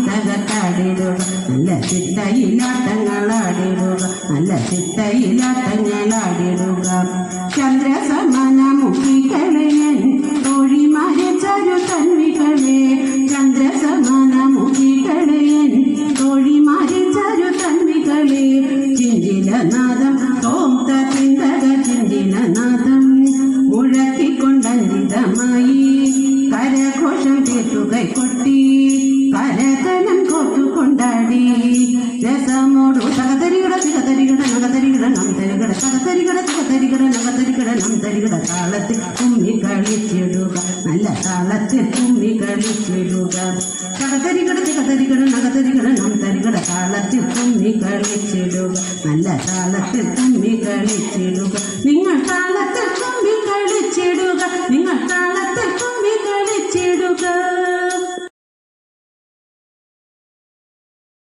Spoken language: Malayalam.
തകത്താടിടുക നല്ല ചിട്ടയിലാട്ടങ്ങളാടിടുക നല്ല ചിട്ടയിലാട്ടങ്ങളാടിടുക ചന്ദ്രസമാന മുഖികളെയൻ തോഴിമാരെ ചരു തന്വികളെ ചന്ദ്രസമാന മുഖികളെയൻ തോഴിമാരെ ചരു തന്വികളെ ചിഞ്ചിലനാദം ഓം തിന്തക ചിഞ്ചിലനാദം മുഴക്കിക്കൊണ്ടഞ്ചിതമായി കരഘോഷം കേട്ടുകൈ കൊട്ടി കരകലം കോട്ടുകൊണ്ടാടി രസമോടു തകതരികട തികതരികട നഗതരികട നം തരികട തകതരികട തികതരികട നഗതരികട നം തരികട താളത്തിൽ കുമ്മി കളിച്ചിടുക നല്ല താളത്തിൽ കുമ്മി കളിച്ചിടുക തകതരികട തികതരികട നഗതരികട നം തരികട താളത്തിൽ കുമ്മി കളിച്ചിടുക നല്ല താളത്തിൽ കുമ്മി കളിച്ചിടുക നിങ്ങൾ താളത്തിൽ കുമ്മി കളിച്ചിടുക